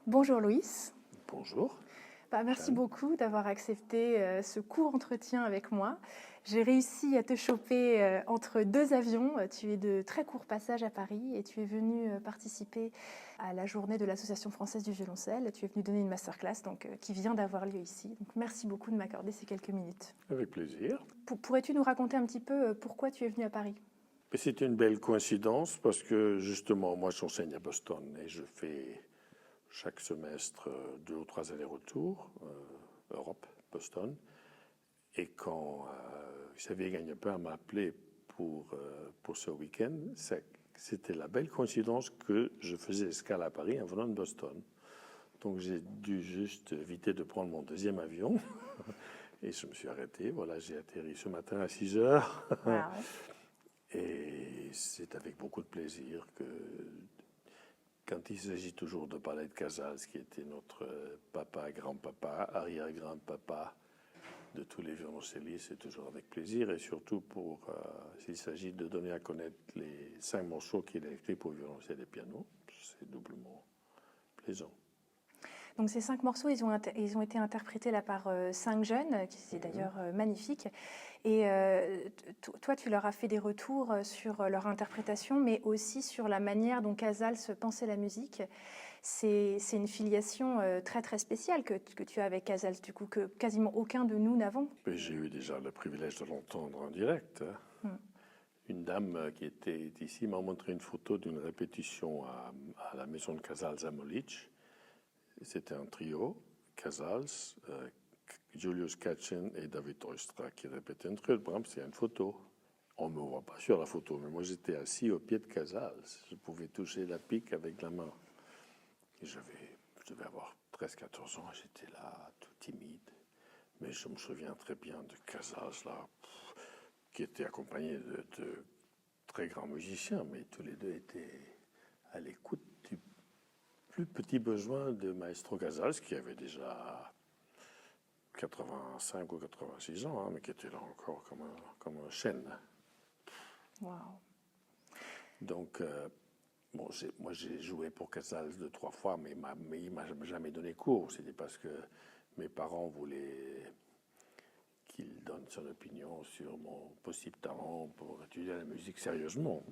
Bonjour Loïs. Bonjour. Merci Jeanne. beaucoup d'avoir accepté ce court entretien avec moi. J'ai réussi à te choper entre deux avions. Tu es de très court passage à Paris et tu es venu participer à la journée de l'Association française du violoncelle. Tu es venu donner une masterclass qui vient d'avoir lieu ici. Donc, merci beaucoup de m'accorder ces quelques minutes. Avec plaisir. Pourrais-tu nous raconter un petit peu pourquoi tu es venu à Paris? C'est une belle coïncidence parce que justement, moi j'enseigne à Boston et je fais chaque semestre 2 ou 3 allers-retours, Europe, Boston. Et quand Xavier Gagnepin m'a appelé pour ce week-end, c'était la belle coïncidence que je faisais escale à Paris en venant de Boston. Donc j'ai dû juste éviter de prendre mon deuxième avion et je me suis arrêté. Voilà, j'ai atterri ce matin à 6 heures. Wow. Et c'est avec beaucoup de plaisir que, quand il s'agit toujours de parler de Casals, qui était notre papa, grand-papa, arrière-grand-papa de tous les violoncellistes, c'est toujours avec plaisir. Et surtout s'il s'agit de donner à connaître les 5 morceaux qu'il a écrits pour violoncelle et piano, c'est doublement plaisant. Donc ces 5 morceaux, ils ont été interprétés là par 5 jeunes, qui c'est d'ailleurs magnifique. Et toi, tu leur as fait des retours sur leur interprétation, mais aussi sur la manière dont Casals pensait la musique. C'est une filiation très très spéciale que tu as avec Casals, du coup, que quasiment aucun de nous n'avons. J'ai eu déjà le privilège de l'entendre en direct. Une dame qui était ici m'a montré une photo d'une répétition à la maison de Casals à Molich. C'était un trio, Casals, Julius Katchen et David Oistrakh qui répétaient un trio de Brahms. C'est une photo. On ne me voit pas sur la photo, mais moi j'étais assis au pied de Casals. Je pouvais toucher la pique avec la main. Et je devais avoir 13-14 ans, j'étais là, tout timide. Mais je me souviens très bien de Casals, là, qui était accompagné de très grands musiciens, mais tous les deux étaient à l'écoute du plus petit besoin de Maestro Casals, qui avait déjà 85 ou 86 ans, mais qui était là encore comme un chêne. Wow. Donc, moi j'ai joué pour Casals 2-3 fois, mais il m'a jamais donné cours. C'était parce que mes parents voulaient qu'il donne son opinion sur mon possible talent pour étudier la musique sérieusement.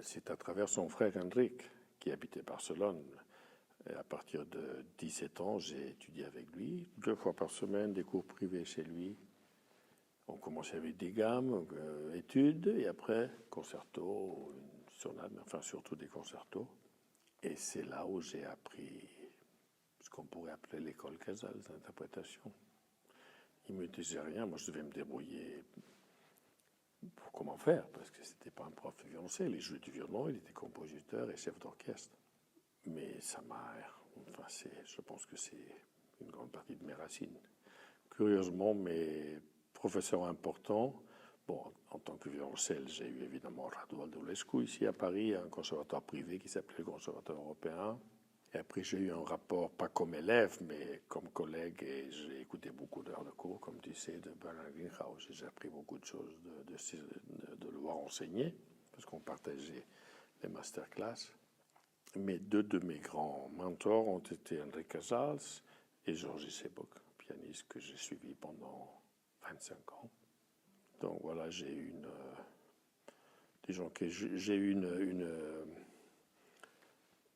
C'est à travers son frère Hendrik, qui habitait Barcelone. Et à partir de 17 ans, j'ai étudié avec lui, 2 fois par semaine, des cours privés chez lui. On commençait avec des gammes, études, et après, concerto, une sonate, mais enfin surtout des concertos. Et c'est là où j'ai appris ce qu'on pourrait appeler l'école Casals d'interprétation. Il ne me disait rien, moi je devais me débrouiller pour comment faire, parce que c'était pas un prof de violoncelle, il jouait du violon, il était compositeur et chef d'orchestre. Mais ça m'a, je pense que c'est une grande partie de mes racines. Curieusement, mes professeurs importants, en tant que violoncelle, j'ai eu évidemment Radu Aldulescu ici à Paris, un conservatoire privé qui s'appelait le Conservatoire européen. Et après, j'ai eu un rapport, pas comme élève, mais comme collègue, et j'ai écouté beaucoup d'heures de cours, comme tu sais, de Bernard Greenhouse. J'ai appris beaucoup de choses de le voir enseigner, parce qu'on partageait les masterclass. Mais 2 de mes grands mentors ont été André Casals et Georges Sebok, pianiste que j'ai suivi pendant 25 ans. Donc voilà, j'ai eu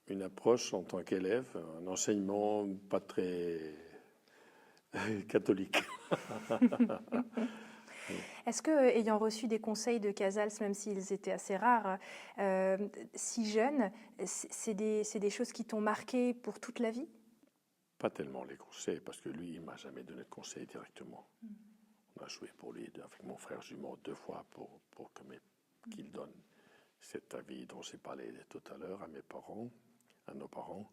une approche en tant qu'élève, un enseignement pas très catholique. Est-ce que, ayant reçu des conseils de Casals, même s'ils étaient assez rares, si jeune, c'est des choses qui t'ont marqué pour toute la vie? Pas tellement les conseils, parce que lui, il ne m'a jamais donné de conseils directement. On a joué pour lui avec mon frère jumeau 2 fois pour qu'il donne cet avis dont j'ai parlé tout à l'heure à mes parents, à nos parents.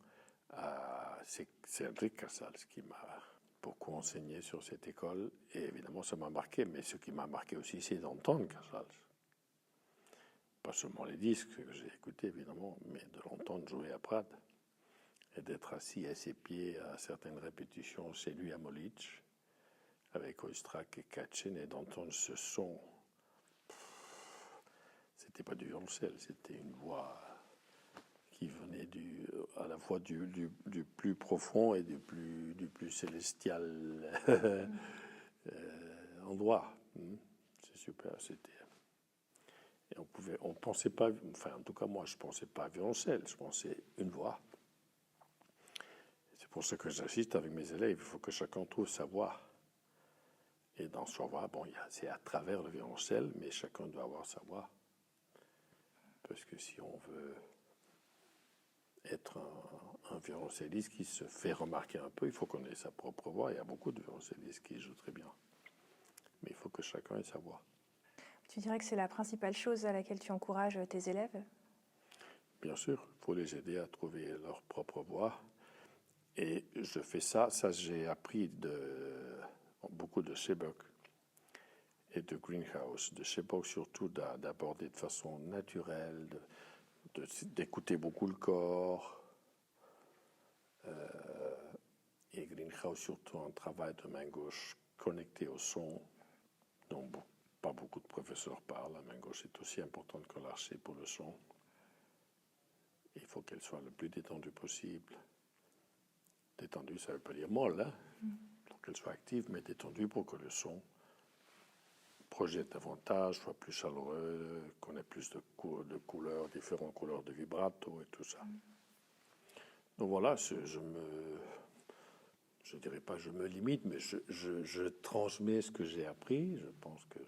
C'est Hendrik Casals qui m'a beaucoup enseigné sur cette école, et évidemment ça m'a marqué, mais ce qui m'a marqué aussi, c'est d'entendre Casals. Pas seulement les disques que j'ai écoutés, évidemment, mais de l'entendre jouer à Prades, et d'être assis à ses pieds à certaines répétitions chez lui à Molich, avec Oistrakh et Katchen, et d'entendre ce son. C'était pas du violoncelle, c'était une voix qui venait à la fois du plus profond et du plus célestial endroit. C'est super, c'était... Et on pensait pas, enfin en tout cas moi je pensais pas violoncelle, je pensais une voix. C'est pour ça que j'insiste avec mes élèves, il faut que chacun trouve sa voix. Et dans sa voix, bon, c'est à travers le violoncelle, mais chacun doit avoir sa voix. Parce que si on veut être un violoncelliste qui se fait remarquer un peu, il faut qu'on ait sa propre voix. Il y a beaucoup de violoncellistes qui jouent très bien. Mais il faut que chacun ait sa voix. Tu dirais que c'est la principale chose à laquelle tu encourages tes élèves? Bien sûr, il faut les aider à trouver leur propre voix. Et je fais ça j'ai appris beaucoup de Seebeck et de Greenhouse. De Seebeck surtout d'aborder de façon naturelle, d'écouter beaucoup le corps. Et Greenhouse surtout un travail de main gauche connecté au son, dont pas beaucoup de professeurs parlent. La main gauche est aussi importante que l'archet pour le son. Il faut qu'elle soit le plus détendue possible. Détendue, ça ne veut pas dire molle, hein? Il faut qu'elle soit active, mais détendue pour que le son projette davantage, soit plus chaleureux, qu'on ait plus de couleurs, différentes couleurs de vibrato et tout ça. Donc voilà, je dirais pas je me limite, mais je transmets ce que j'ai appris. Je pense que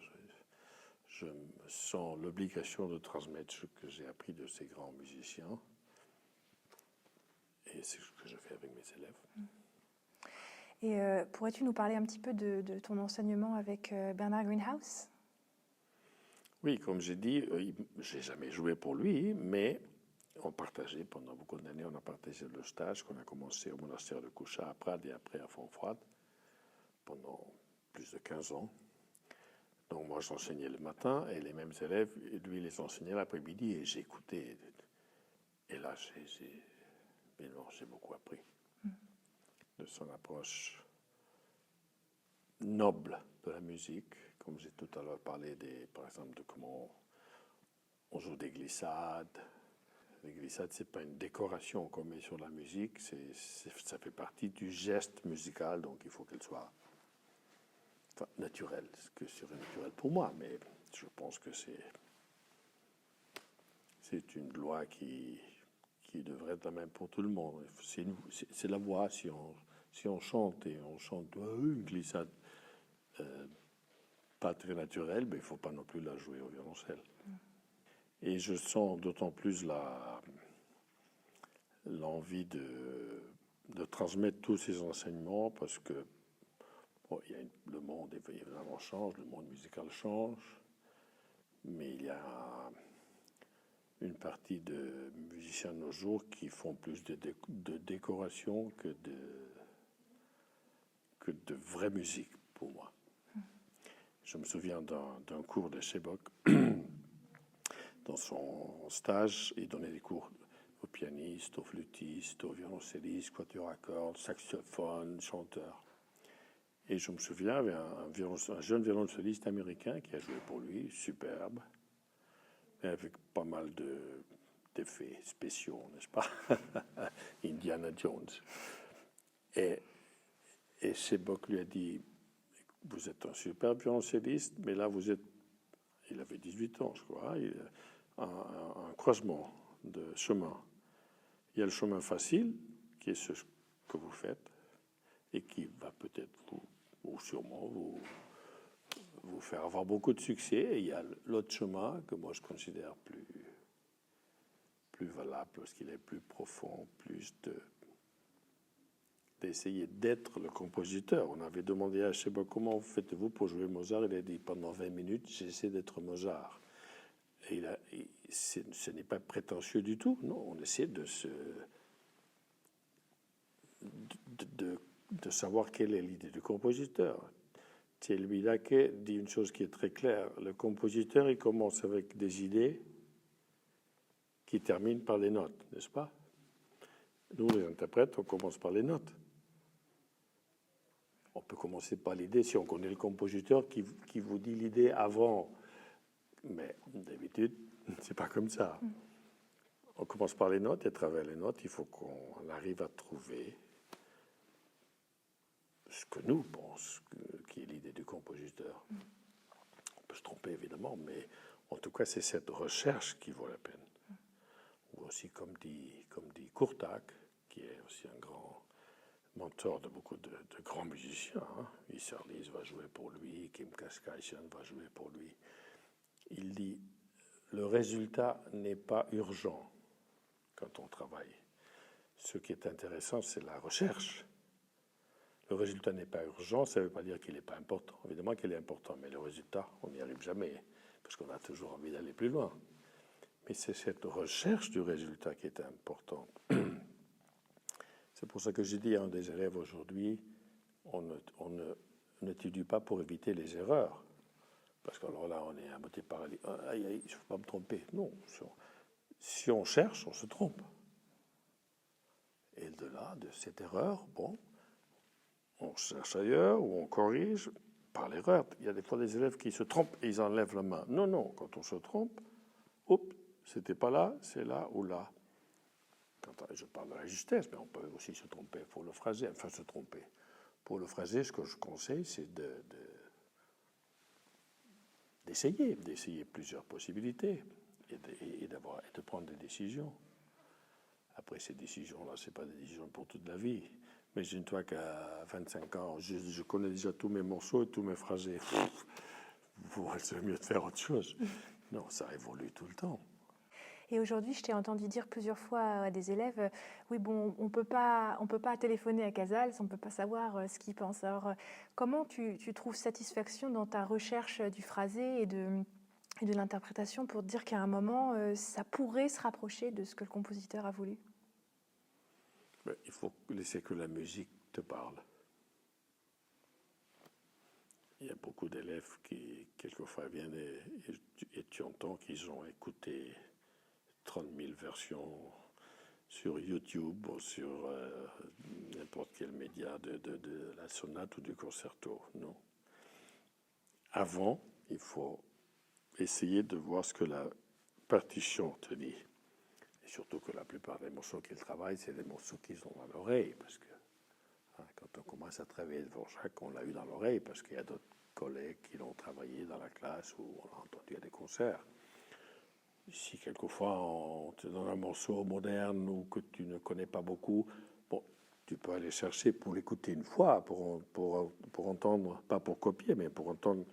je me sens l'obligation de transmettre ce que j'ai appris de ces grands musiciens. Et c'est ce que je fais avec mes élèves. Et pourrais-tu nous parler un petit peu de ton enseignement avec Bernard Greenhouse? Oui, comme j'ai dit, j'ai jamais joué pour lui, mais on partageait pendant beaucoup d'années, on a partagé le stage qu'on a commencé au monastère de Koucha à Prades et après à Fontfroide pendant plus de 15 ans. Donc moi j'enseignais le matin et les mêmes élèves, lui les enseignait l'après-midi et j'écoutais. Et là j'ai beaucoup appris de son approche noble de la musique, comme j'ai tout à l'heure parlé par exemple de comment on joue des glissades. Les glissades, c'est pas une décoration qu'on met sur la musique, ça fait partie du geste musical, donc il faut qu'elle soit naturelle, ce que serait naturel pour moi, mais je pense que c'est une loi qui devrait être la même pour tout le monde. C'est la voix, si on chante et on chante une glissade pas très naturelle, mais il ne faut pas non plus la jouer au violoncelle. Et je sens d'autant plus l'envie de transmettre tous ces enseignements parce que le monde évidemment change, le monde musical change, mais il y a une partie de musiciens de nos jours qui font plus de décoration que de vraie musique pour moi. Je me souviens d'un cours de Seebeck. Dans son stage, il donnait des cours aux pianistes, aux flûtistes, aux violoncellistes, quatuor à cordes, saxophone, chanteurs. Et je me souviens, il y avait un jeune violoncelliste américain qui a joué pour lui, superbe, mais avec pas mal d'effets spéciaux, n'est-ce pas? Indiana Jones. Et Seebeck lui a dit, vous êtes un superbe violoncelliste, mais là il avait 18 ans, je crois, un croisement de chemin. Il y a le chemin facile, qui est ce que vous faites, et qui va peut-être ou sûrement vous faire avoir beaucoup de succès. Et il y a l'autre chemin que moi je considère plus valable, parce qu'il est plus profond, d'essayer d'être le compositeur. On avait demandé à Seebeck comment faites-vous pour jouer Mozart. Il a dit pendant 20 minutes, j'essaie d'être Mozart. Et ce n'est pas prétentieux du tout. Non, on essaie de savoir quelle est l'idée du compositeur. Thierry Daquet dit une chose qui est très claire. Le compositeur, il commence avec des idées qui terminent par les notes, n'est-ce pas? Nous, les interprètes, on commence par les notes. On peut commencer par l'idée si on connaît le compositeur qui vous dit l'idée avant. Mais d'habitude, c'est pas comme ça. On commence par les notes et à travers les notes, il faut qu'on arrive à trouver ce que nous pensons qui est l'idée du compositeur. On peut se tromper évidemment, mais en tout cas, c'est cette recherche qui vaut la peine. Ou aussi, comme dit Courtac, qui est aussi un grand mentor de beaucoup de grands musiciens. Isserlis va jouer pour lui, Kim Kashkaian va jouer pour lui. Il dit, le résultat n'est pas urgent quand on travaille. Ce qui est intéressant, c'est la recherche. Le résultat n'est pas urgent, ça ne veut pas dire qu'il n'est pas important. Évidemment qu'il est important, mais le résultat, on n'y arrive jamais, parce qu'on a toujours envie d'aller plus loin. Mais c'est cette recherche du résultat qui est importante. C'est pour ça que j'ai dit à un des élèves aujourd'hui, on n'étudie pas pour éviter les erreurs. Parce que alors là, on est à moitié paralysé. Aïe, aïe, je ne peux pas me tromper. Non, si on cherche, on se trompe. Et de là, de cette erreur, bon, on cherche ailleurs ou on corrige par l'erreur. Il y a des fois des élèves qui se trompent et ils enlèvent la main. Non, non, quand on se trompe, hop, c'était pas là, c'est là ou là. Quand je parle de la justesse, mais on peut aussi se tromper pour le phrasé, enfin se tromper. Pour le phrasé, ce que je conseille, c'est d'essayer plusieurs possibilités et de prendre des décisions. Après, ces décisions-là, ce n'est pas des décisions pour toute la vie. Mais imagine-toi qu'à 25 ans, je connais déjà tous mes morceaux et tous mes phrasés. C'est mieux de faire autre chose. Non, ça évolue tout le temps. Et aujourd'hui, je t'ai entendu dire plusieurs fois à des élèves, oui, bon, on peut pas téléphoner à Casals, on ne peut pas savoir ce qu'ils pensent. Alors, comment tu trouves satisfaction dans ta recherche du phrasé et de l'interprétation pour te dire qu'à un moment, ça pourrait se rapprocher de ce que le compositeur a voulu? Il faut laisser que la musique te parle. Il y a beaucoup d'élèves qui, quelquefois, viennent et tu entends qu'ils ont écouté 30 000 versions sur YouTube ou sur n'importe quel média de la sonate ou du concerto. Non. Avant, il faut essayer de voir ce que la partition te dit. Et surtout que la plupart des morceaux qu'ils travaillent, c'est des morceaux qu'ils ont dans l'oreille. Parce que quand on commence à travailler de Dvorak, on l'a eu dans l'oreille parce qu'il y a d'autres collègues qui l'ont travaillé dans la classe ou on l'a entendu à des concerts. Si quelquefois on te donne un morceau moderne ou que tu ne connais pas beaucoup, bon, tu peux aller chercher pour l'écouter une fois, pour entendre, pas pour copier, mais pour entendre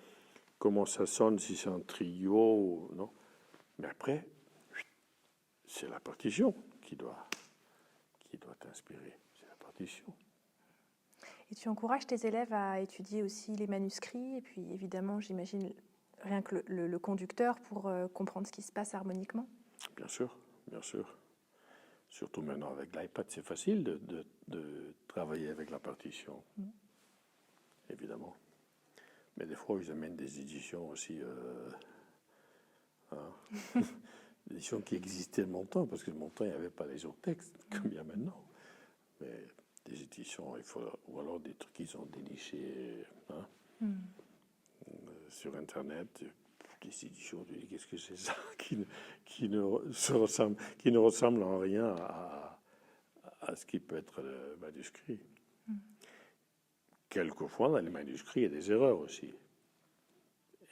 comment ça sonne, si c'est un trio, non. Mais après, c'est la partition qui doit t'inspirer. C'est la partition. Et tu encourages tes élèves à étudier aussi les manuscrits, et puis évidemment, j'imagine, rien que le conducteur pour comprendre ce qui se passe harmoniquement? Bien sûr, bien sûr. Surtout maintenant avec l'iPad, c'est facile de travailler avec la partition, évidemment. Mais des fois, ils amènent des éditions aussi, des éditions qui existaient de mon temps, parce que de mon temps, il n'y avait pas les autres textes, comme il y a maintenant. Mais des éditions, ou alors des trucs qu'ils ont dénichés sur Internet, des éditions, tu dis, qu'est-ce que c'est ça, qui ne ressemble en rien à ce qui peut être le manuscrit. Quelquefois, dans les manuscrits, il y a des erreurs aussi.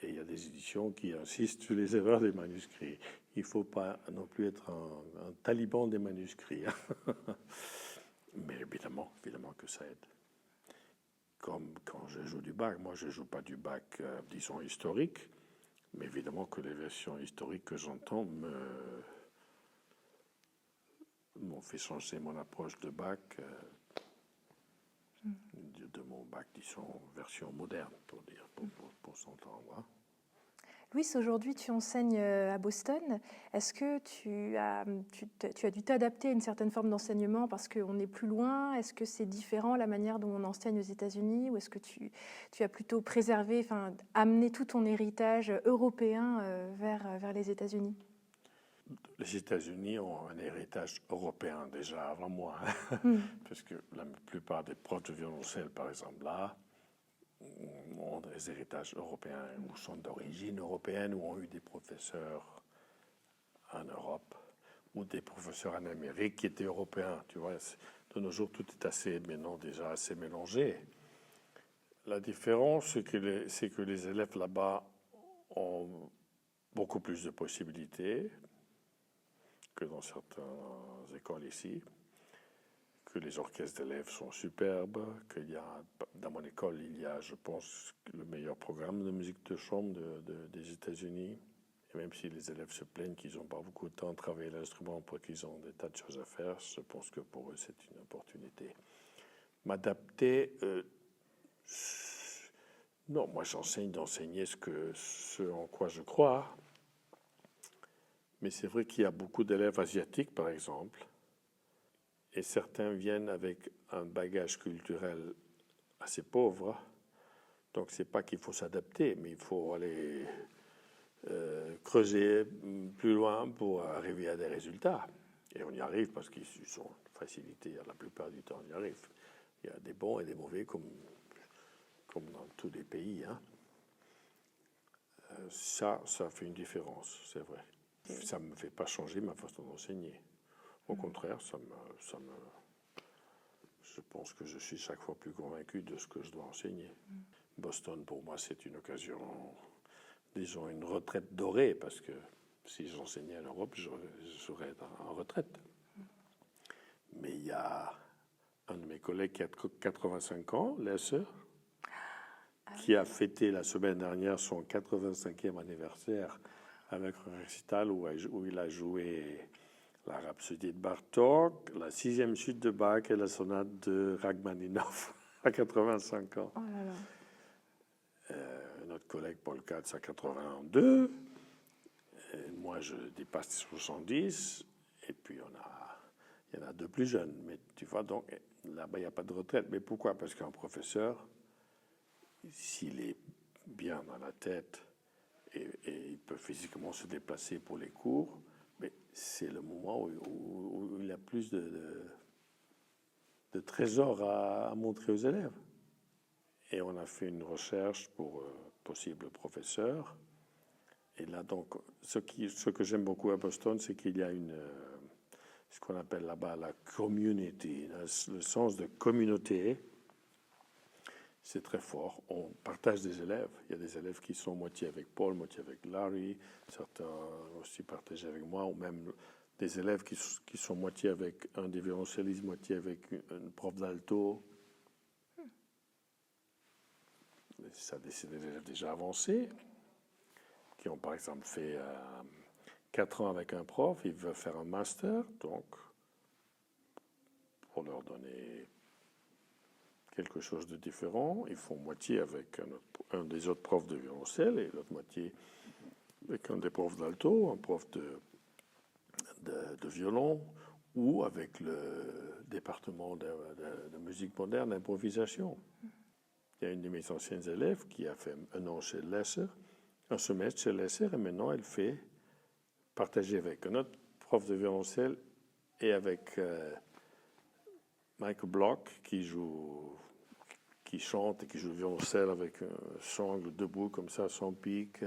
Et il y a des éditions qui insistent sur les erreurs des manuscrits. Il ne faut pas non plus être un taliban des manuscrits. Mais évidemment que ça aide. Comme quand je joue du Bach. Moi, je ne joue pas du Bach, disons, historique. Mais évidemment que les versions historiques que j'entends m'ont fait changer mon approche de Bach, de mon Bach, disons, version moderne, pour s'entendre. Louis, aujourd'hui, tu enseignes à Boston. Est-ce que tu as dû t'adapter à une certaine forme d'enseignement parce qu'on est plus loin? Est-ce que c'est différent la manière dont on enseigne aux États-Unis? Ou est-ce que tu as plutôt préservé, amené tout ton héritage européen vers les États-Unis? Les États-Unis ont un héritage européen déjà avant moi. Parce que la plupart des profs de violoncelle, par exemple, là, ont des héritages européens ou sont d'origine européenne ou ont eu des professeurs en Europe ou des professeurs en Amérique qui étaient européens. Tu vois, de nos jours, tout est assez, maintenant déjà assez mélangé. La différence, c'est que les élèves là-bas ont beaucoup plus de possibilités que dans certaines écoles ici, que les orchestres d'élèves sont superbes, qu'il y a, dans mon école, il y a, je pense, le meilleur programme de musique de chambre des États-Unis. Et même si les élèves se plaignent qu'ils n'ont pas beaucoup de temps de travailler l'instrument parce qu'ils ont des tas de choses à faire, je pense que pour eux, c'est une opportunité. M'adapter, non, moi j'enseigne d'enseigner ce en quoi je crois. Mais c'est vrai qu'il y a beaucoup d'élèves asiatiques, par exemple, et certains viennent avec un bagage culturel assez pauvre. Donc c'est pas qu'il faut s'adapter, mais il faut aller creuser plus loin pour arriver à des résultats. Et on y arrive parce qu'ils sont facilités, la plupart du temps on y arrive. Il y a des bons et des mauvais comme dans tous les pays. Hein. Ça fait une différence, c'est vrai. Ça ne me fait pas changer ma façon d'enseigner. Au contraire, je pense que je suis chaque fois plus convaincu de ce que je dois enseigner. Boston, pour moi, c'est une occasion, disons, une retraite dorée, parce que si j'enseignais en Europe, je serais en retraite. Mais il y a un de mes collègues qui a 85 ans, Lesser, qui a fêté la semaine dernière son 85e anniversaire avec un récital où il a joué la Rhapsodie de Bartók, la 6e suite de Bach et la sonate de Rachmaninoff à 85 ans. Oh là là. Notre collègue Paul Katz à 82. Et moi, je dépasse 70. Et puis, il y en a deux plus jeunes. Mais tu vois, donc, là-bas, il n'y a pas de retraite. Mais pourquoi? Parce qu'un professeur, s'il est bien dans la tête et il peut physiquement se déplacer pour les cours, mais c'est le moment où il a plus de trésors à montrer aux élèves. Et on a fait une recherche pour possibles professeurs. Et là, donc, ce que j'aime beaucoup à Boston, c'est qu'il y a ce qu'on appelle là-bas la community, le sens de communauté. C'est très fort. On partage des élèves. Il y a des élèves qui sont moitié avec Paul, moitié avec Larry. Certains aussi partagés avec moi, ou même des élèves qui sont moitié avec un des violoncellistes, moitié avec une prof d'alto. Ça, c'est des élèves déjà avancés, qui ont par exemple fait 4 ans avec un prof, ils veulent faire un master, donc pour leur donner quelque chose de différent, ils font moitié avec un des autres profs de violoncelle et l'autre moitié avec un des profs d'alto, un prof de violon, ou avec le département de musique moderne, d'improvisation. Il y a une de mes anciennes élèves qui a fait un an chez Lesser, un semestre chez Lesser, et maintenant elle fait partager avec un autre prof de violoncelle et avec Michael Block qui chante et qui joue le violoncelle avec un sangle debout comme ça, sans pic,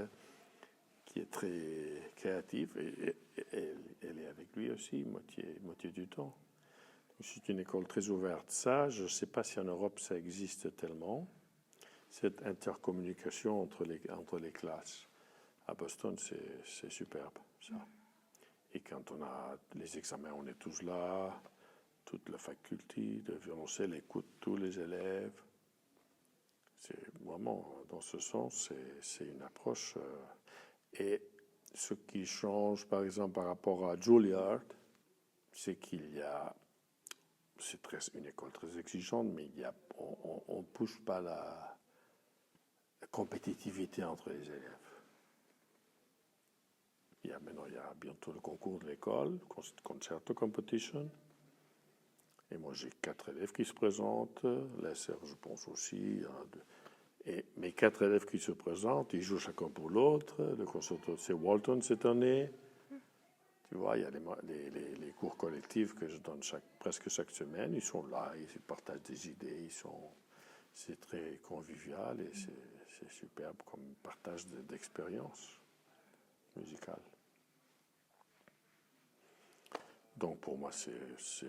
qui est très créatif. Et elle est avec lui aussi, moitié du temps. C'est une école très ouverte. Ça, je ne sais pas si en Europe ça existe tellement, cette intercommunication entre les classes. À Boston, c'est superbe, ça. Et quand on a les examens, on est tous là. Toute la faculté de violoncelle écoute tous les élèves. C'est vraiment, dans ce sens, c'est une approche. Et ce qui change, par exemple, par rapport à Juilliard, c'est qu'il y a, une école très exigeante, mais on ne pousse pas la compétitivité entre les élèves. Maintenant, il y a bientôt le concours de l'école, Concerto Competition. Et moi, j'ai 4 élèves qui se présentent. Lesser, je pense aussi. Et mes 4 élèves qui se présentent, ils jouent chacun pour l'autre. Le concerto, c'est Walton cette année. Tu vois, il y a les cours collectifs que je donne presque chaque semaine. Ils sont là, ils partagent des idées. C'est très convivial et c'est superbe comme partage d'expérience musicale. Donc pour moi, c'est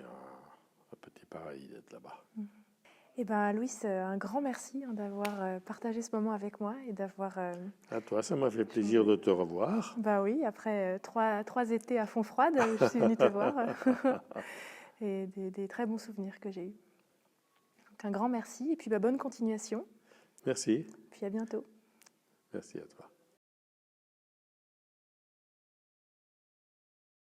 un petit paradis d'être là-bas. Eh bien, Louis, un grand merci d'avoir partagé ce moment avec moi et d'avoir... À toi, ça m'a fait plaisir de te revoir. Bah oui, après trois étés à fond froide, je suis venue te voir. Et des très bons souvenirs que j'ai eus. Donc un grand merci et puis bonne continuation. Merci. Puis à bientôt. Merci à toi.